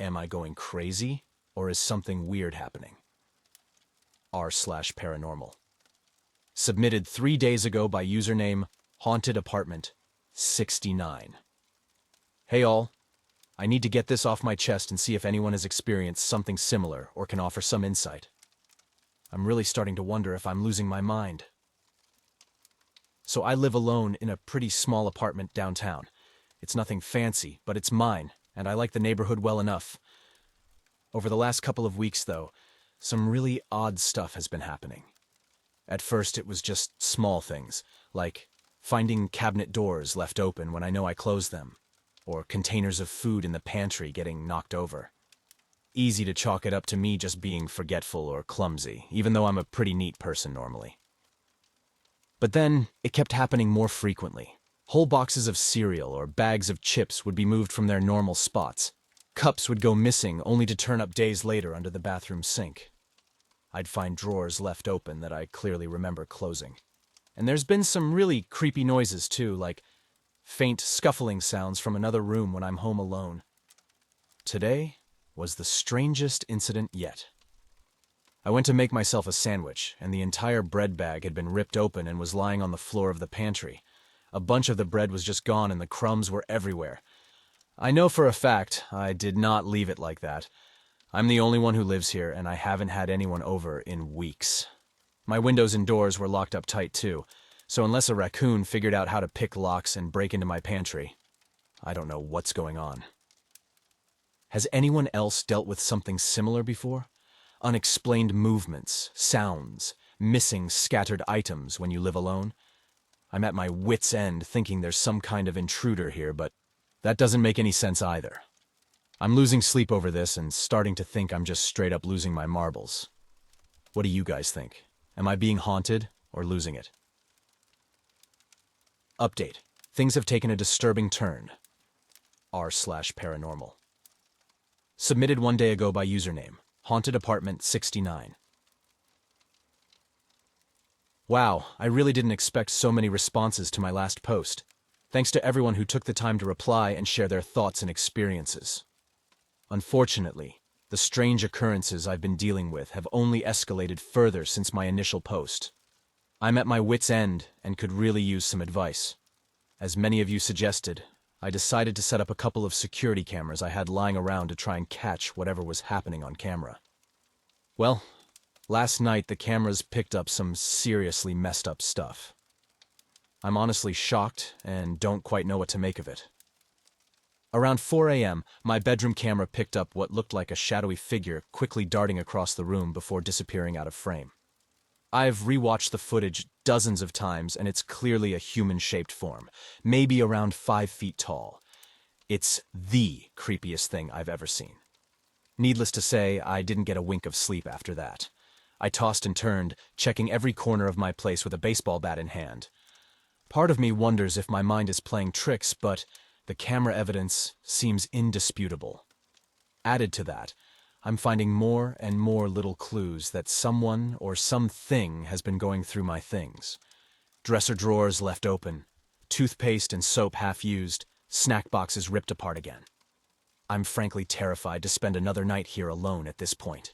Am I going crazy, or is something weird happening? r/paranormal. Submitted 3 days ago by username Haunted Apartment 69. Hey all, I need to get this off my chest and see if anyone has experienced something similar or can offer some insight. I'm really starting to wonder if I'm losing my mind. So I live alone in a pretty small apartment downtown. It's nothing fancy, but it's mine, and I like the neighborhood well enough. Over the last couple of weeks, though, some really odd stuff has been happening. At first, it was just small things, like finding cabinet doors left open when I know I closed them, or containers of food in the pantry getting knocked over. Easy to chalk it up to me just being forgetful or clumsy, even though I'm a pretty neat person normally. But then, it kept happening more frequently. Whole boxes of cereal or bags of chips would be moved from their normal spots. Cups would go missing only to turn up days later under the bathroom sink. I'd find drawers left open that I clearly remember closing. And there's been some really creepy noises too, like faint scuffling sounds from another room when I'm home alone. Today was the strangest incident yet. I went to make myself a sandwich, and the entire bread bag had been ripped open and was lying on the floor of the pantry. A bunch of the bread was just gone and the crumbs were everywhere. I know for a fact I did not leave it like that. I'm the only one who lives here, and I haven't had anyone over in weeks. My windows and doors were locked up tight too, so unless a raccoon figured out how to pick locks and break into my pantry, I don't know what's going on. Has anyone else dealt with something similar before? Unexplained movements, sounds, missing scattered items when you live alone? I'm at my wit's end thinking there's some kind of intruder here, but that doesn't make any sense either. I'm losing sleep over this and starting to think I'm just straight up losing my marbles. What do you guys think? Am I being haunted or losing it? Update. Things have taken a disturbing turn. r/paranormal. Submitted 1 day ago by username Haunted Apartment 69. Wow, I really didn't expect so many responses to my last post. Thanks to everyone who took the time to reply and share their thoughts and experiences. Unfortunately, the strange occurrences I've been dealing with have only escalated further since my initial post. I'm at my wit's end and could really use some advice. As many of you suggested, I decided to set up a couple of security cameras I had lying around to try and catch whatever was happening on camera. Well, last night the cameras picked up some seriously messed up stuff. I'm honestly shocked and don't quite know what to make of it. Around 4 a.m., my bedroom camera picked up what looked like a shadowy figure quickly darting across the room before disappearing out of frame. I've rewatched the footage dozens of times, and it's clearly a human-shaped form, maybe around 5 feet tall. It's the creepiest thing I've ever seen. Needless to say, I didn't get a wink of sleep after that. I tossed and turned, checking every corner of my place with a baseball bat in hand. Part of me wonders if my mind is playing tricks, but the camera evidence seems indisputable. Added to that, I'm finding more and more little clues that someone or something has been going through my things. Dresser drawers left open, toothpaste and soap half used, snack boxes ripped apart again. I'm frankly terrified to spend another night here alone at this point.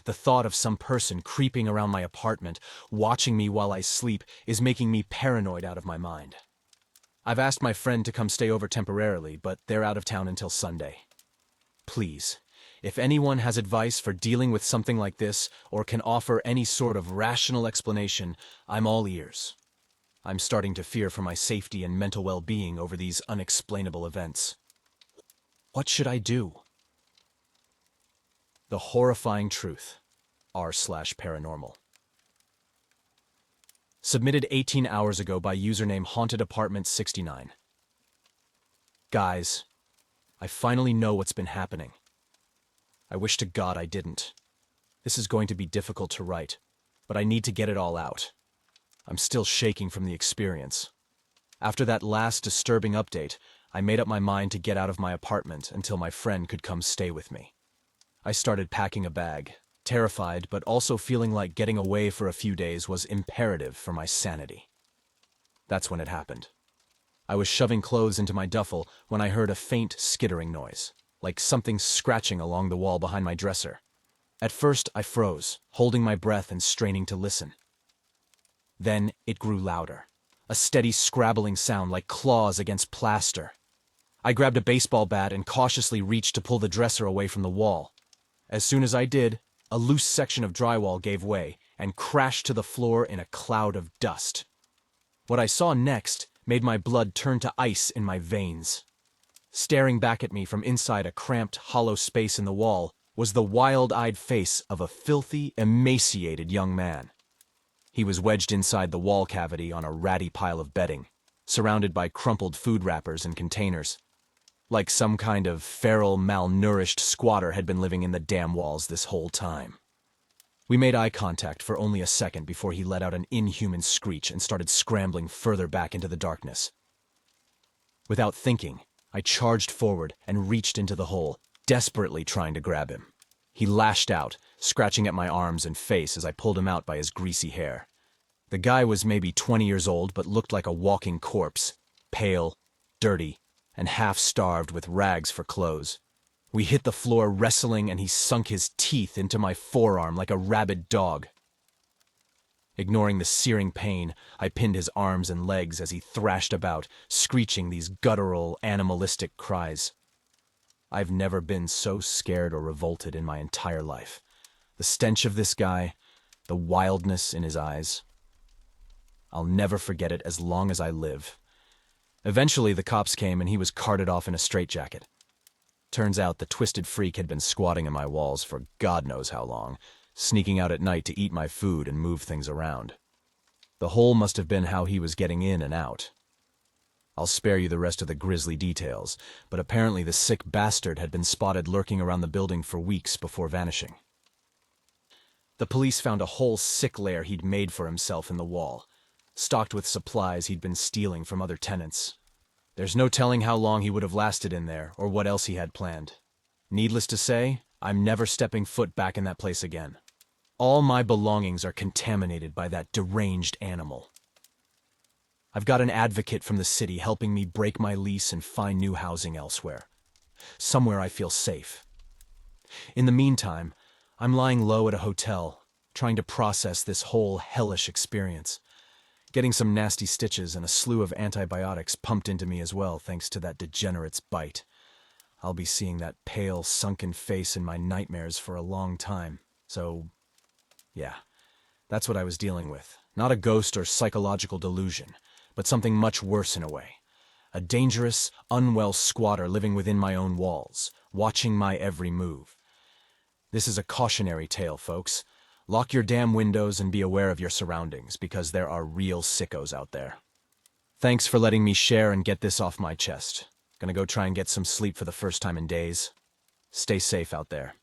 The thought of some person creeping around my apartment, watching me while I sleep, is making me paranoid out of my mind. I've asked my friend to come stay over temporarily, but they're out of town until Sunday. Please, if anyone has advice for dealing with something like this or can offer any sort of rational explanation, I'm all ears. I'm starting to fear for my safety and mental well-being over these unexplainable events. What should I do? The horrifying truth. r/paranormal. Submitted 18 hours ago by username Haunted Apartment 69. Guys, I finally know what's been happening. I wish to God I didn't. This is going to be difficult to write, but I need to get it all out. I'm still shaking from the experience. After that last disturbing update, I made up my mind to get out of my apartment until my friend could come stay with me. I started packing a bag, terrified but also feeling like getting away for a few days was imperative for my sanity. That's when it happened. I was shoving clothes into my duffel when I heard a faint skittering noise, like something scratching along the wall behind my dresser. At first, I froze, holding my breath and straining to listen. Then it grew louder, a steady scrabbling sound like claws against plaster. I grabbed a baseball bat and cautiously reached to pull the dresser away from the wall. As soon as I did, a loose section of drywall gave way and crashed to the floor in a cloud of dust. What I saw next made my blood turn to ice in my veins. Staring back at me from inside a cramped, hollow space in the wall was the wild-eyed face of a filthy, emaciated young man. He was wedged inside the wall cavity on a ratty pile of bedding, surrounded by crumpled food wrappers and containers. Like some kind of feral, malnourished squatter had been living in the damn walls this whole time. We made eye contact for only a second before he let out an inhuman screech and started scrambling further back into the darkness. Without thinking, I charged forward and reached into the hole, desperately trying to grab him. He lashed out, scratching at my arms and face as I pulled him out by his greasy hair. The guy was maybe 20 years old but looked like a walking corpse, pale, dirty, and half-starved with rags for clothes. We hit the floor wrestling and he sunk his teeth into my forearm like a rabid dog. Ignoring the searing pain, I pinned his arms and legs as he thrashed about, screeching these guttural, animalistic cries. I've never been so scared or revolted in my entire life. The stench of this guy, the wildness in his eyes. I'll never forget it as long as I live. Eventually, the cops came and he was carted off in a straitjacket. Turns out the twisted freak had been squatting in my walls for God knows how long, sneaking out at night to eat my food and move things around. The hole must have been how he was getting in and out. I'll spare you the rest of the grisly details, but apparently the sick bastard had been spotted lurking around the building for weeks before vanishing. The police found a whole sick lair he'd made for himself in the wall, stocked with supplies he'd been stealing from other tenants. There's no telling how long he would have lasted in there or what else he had planned. Needless to say, I'm never stepping foot back in that place again. All my belongings are contaminated by that deranged animal. I've got an advocate from the city helping me break my lease and find new housing elsewhere. Somewhere I feel safe. In the meantime, I'm lying low at a hotel, trying to process this whole hellish experience. Getting some nasty stitches and a slew of antibiotics pumped into me as well thanks to that degenerate's bite. I'll be seeing that pale, sunken face in my nightmares for a long time. So, yeah, that's what I was dealing with. Not a ghost or psychological delusion, but something much worse in a way. A dangerous, unwell squatter living within my own walls, watching my every move. This is a cautionary tale, folks. Lock your damn windows and be aware of your surroundings, because there are real sickos out there. Thanks for letting me share and get this off my chest. Gonna go try and get some sleep for the first time in days. Stay safe out there.